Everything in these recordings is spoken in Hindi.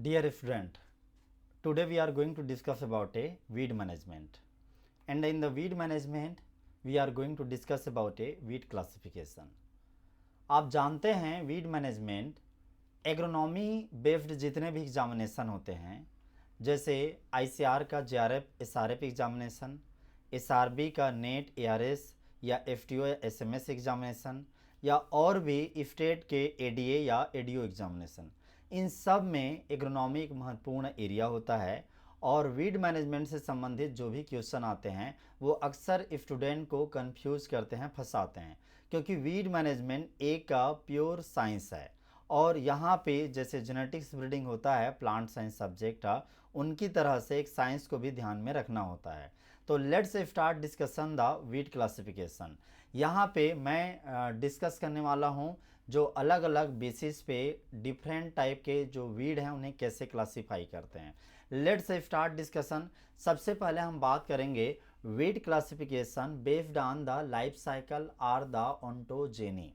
Dear student, today we are going to discuss about a weed management, and in the weed management we are going to discuss about a weed classification. आप जानते हैं वीड मैनेजमेंट एग्रोनॉमी बेस्ड जितने भी एग्जामिनेशन होते हैं, जैसे आईसीआर का जेआरएफ एसआरएफ एग्जामिनेशन, एसआरबी का नेट एआरएस या एफटीओ या एसएमएस एग्जामिनेशन, या और भी स्टेट के एडीए या एडीओ एग्जामिनेशन, इन सब में एग्रोनॉमी एक महत्वपूर्ण एरिया होता है। और वीड मैनेजमेंट से संबंधित जो भी क्वेश्चन आते हैं वो अक्सर स्टूडेंट को कंफ्यूज करते हैं, फंसाते हैं, क्योंकि वीड मैनेजमेंट एक का प्योर साइंस है। और यहाँ पे जैसे जेनेटिक्स ब्रीडिंग होता है प्लांट साइंस सब्जेक्ट है, उनकी तरह से एक साइंस को भी ध्यान में रखना होता है। तो let's start discussion the weed classification. यहाँ पे मैं डिस्कस करने वाला हूँ जो अलग अलग बेसिस पे डिफरेंट टाइप के जो वीड हैं उन्हें कैसे क्लासीफाई करते हैं। Let's start discussion. सबसे पहले हम बात करेंगे weed classification based on the life cycle और द ओंटोजेनी।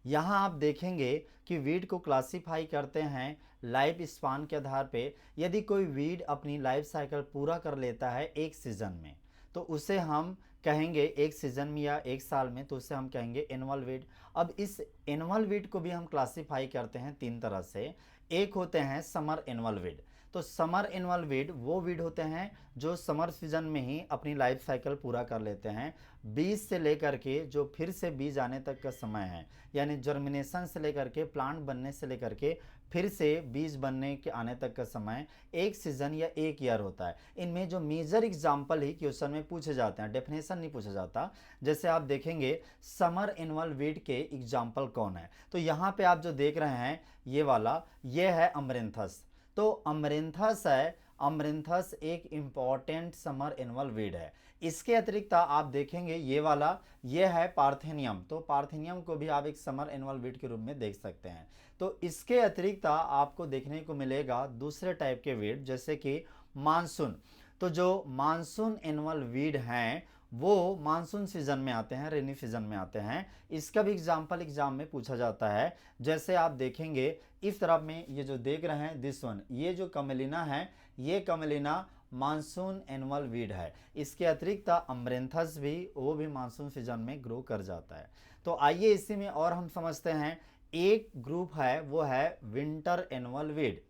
यहाँ आप देखेंगे कि वीड को क्लासीफाई करते हैं लाइफ स्पान के आधार पे। यदि कोई वीड अपनी लाइफ साइकिल पूरा कर लेता है एक सीजन में, तो उसे हम कहेंगे एक सीजन में या एक साल में, तो उसे हम कहेंगे एनुअल वीड। अब इस एनुअल वीड को भी हम क्लासीफाई करते हैं तीन तरह से। एक होते हैं समर एनुअल वीड। तो समर एनुअल वीड वो वीड होते हैं जो समर सीजन में ही अपनी लाइफ साइकिल पूरा कर लेते हैं। बीज से लेकर के जो फिर से बीज आने तक का समय है, यानी जर्मिनेशन से लेकर के प्लांट बनने से लेकर के फिर से बीज बनने के आने तक का समय एक सीजन या एक ईयर होता है। इनमें जो मेजर एग्जाम्पल ही क्वेश्चन में पूछे जाते हैं, डेफिनेशन नहीं पूछा जाता। जैसे आप देखेंगे समर एनुअल वीड के एग्जाम्पल कौन है, तो यहाँ पे आप जो देख रहे हैं ये वाला, ये है अमरेंथस। तो अमरेंथस है, अमरेंथस एक इम्पॉर्टेंट समर एनुअल वीड है। इसके अतिरिक्त आप देखेंगे ये वाला, ये है पार्थेनियम। तो पार्थेनियम को भी आप एक समर एनुअल वीड के रूप में देख सकते हैं। तो इसके अतिरिक्त आपको देखने को मिलेगा दूसरे टाइप के वीड, जैसे कि मानसून। तो जो मानसून एनुअल वीड हैं वो मानसून सीजन में आते हैं, रेनी सीजन में आते हैं। इसका भी एग्जाम्पल एग्जाम में पूछा जाता है। जैसे आप देखेंगे इस तरफ में ये जो देख रहे हैं दिस वन, ये जो कमेलिना है, ये कमेलिना मानसून एनुअल वीड है। इसके अतिरिक्त अमरेंथस भी, वो भी मानसून सीजन में ग्रो कर जाता है। तो आइए इसी में और हम समझते हैं। एक ग्रुप है वो है विंटर एनुअल वीड।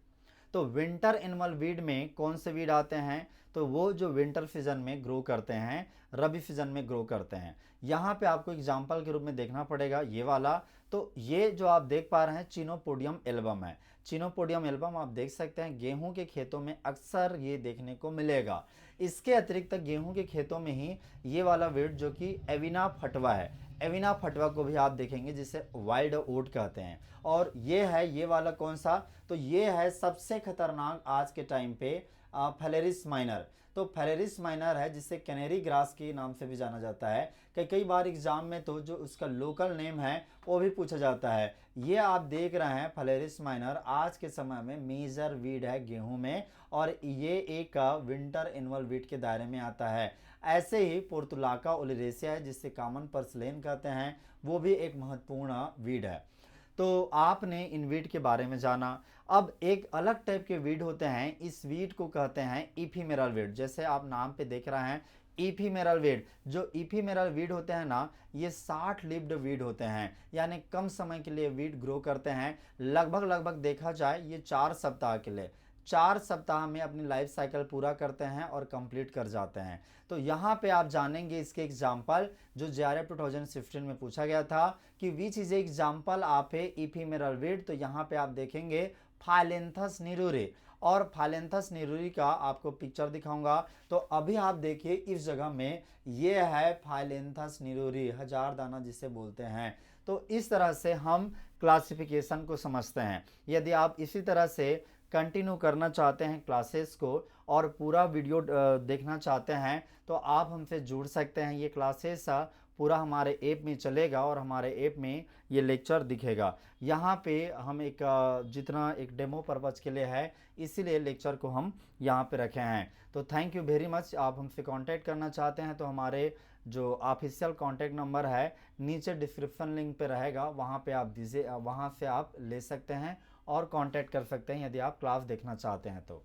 तो विंटर एनुअल वीड में कौन से वीड आते हैं, तो वो जो विंटर सीजन में ग्रो करते हैं, रबी सीजन में ग्रो करते हैं। यहाँ पे आपको एग्जाम्पल के रूप में देखना पड़ेगा ये वाला। तो ये जो आप देख पा रहे हैं चिनोपोडियम एल्बम है। चिनोपोडियम एल्बम आप देख सकते हैं गेहूं के खेतों में अक्सर ये देखने को मिलेगा। इसके अतिरिक्त गेहूं के खेतों में ही ये वाला वीड जो कि एविना फटवा है, एविना फटवा को भी आप देखेंगे जिसे वाइल्ड ओट कहते हैं। और ये है ये वाला कौन सा, तो ये है सबसे खतरनाक आज के टाइम पे फेलेरिस माइनर। तो फेलेरिस माइनर है जिसे कैनेरी ग्रास के नाम से भी जाना जाता है। कई बार एग्जाम में तो जो उसका लोकल नेम है वो भी पूछा जाता है। ये आप देख रहे हैं फेलेरिस माइनर आज के समय में मेजर वीड है गेहूं में, और ये एक विंटर एनुअल वीड के दायरे में आता है। ऐसे ही पोर्तुलाका ओलिरेसिया है जिससे कॉमन पर्सलेन कहते हैं, वो भी एक महत्वपूर्ण वीड है। तो आपने इन वीड के बारे में जाना। अब एक अलग टाइप के वीड होते हैं, इस वीड को कहते हैं इफीमेरल वीड। जैसे आप नाम पे देख रहे हैं इफीमेरल वीड। जो इफीमेरल वीड होते हैं ना, ये 60 लिव्ड वीड होते हैं, यानी कम समय के लिए वीड ग्रो करते हैं। लगभग देखा जाए ये 4 सप्ताह के लिए, 4 सप्ताह में अपनी लाइफ साइकिल पूरा करते हैं और कंप्लीट कर जाते हैं। तो यहाँ पे आप जानेंगे इसके एग्जाम्पल जो जेआरएफ 2016 में पूछा गया था कि which is example of a ephemeral weed. तो यहाँ पे आप देखेंगे फाइलेंथस निरूरी, और फाइलेंथस निरूरी का आपको पिक्चर दिखाऊंगा। तो अभी आप देखिए इस जगह में ये है फाइलेंथस निरूरी, हजार दाना जिसे बोलते हैं। तो इस तरह से हम क्लासिफिकेशन को समझते हैं। यदि आप इसी तरह से कंटिन्यू करना चाहते हैं क्लासेस को और पूरा वीडियो देखना चाहते हैं तो आप हमसे जुड़ सकते हैं। ये क्लासेस पूरा हमारे ऐप में चलेगा और हमारे ऐप में ये लेक्चर दिखेगा। यहाँ पे हम एक जितना एक डेमो पर्पज़ के लिए है, इसीलिए लेक्चर को हम यहाँ पे रखे हैं। तो थैंक यू वेरी मच। आप हमसे कांटेक्ट करना चाहते हैं तो हमारे जो ऑफिशियल कांटेक्ट नंबर है नीचे डिस्क्रिप्शन लिंक पे रहेगा, वहाँ पे आप दीजिए, वहाँ से आप ले सकते हैं और कांटेक्ट कर सकते हैं यदि आप क्लास देखना चाहते हैं तो।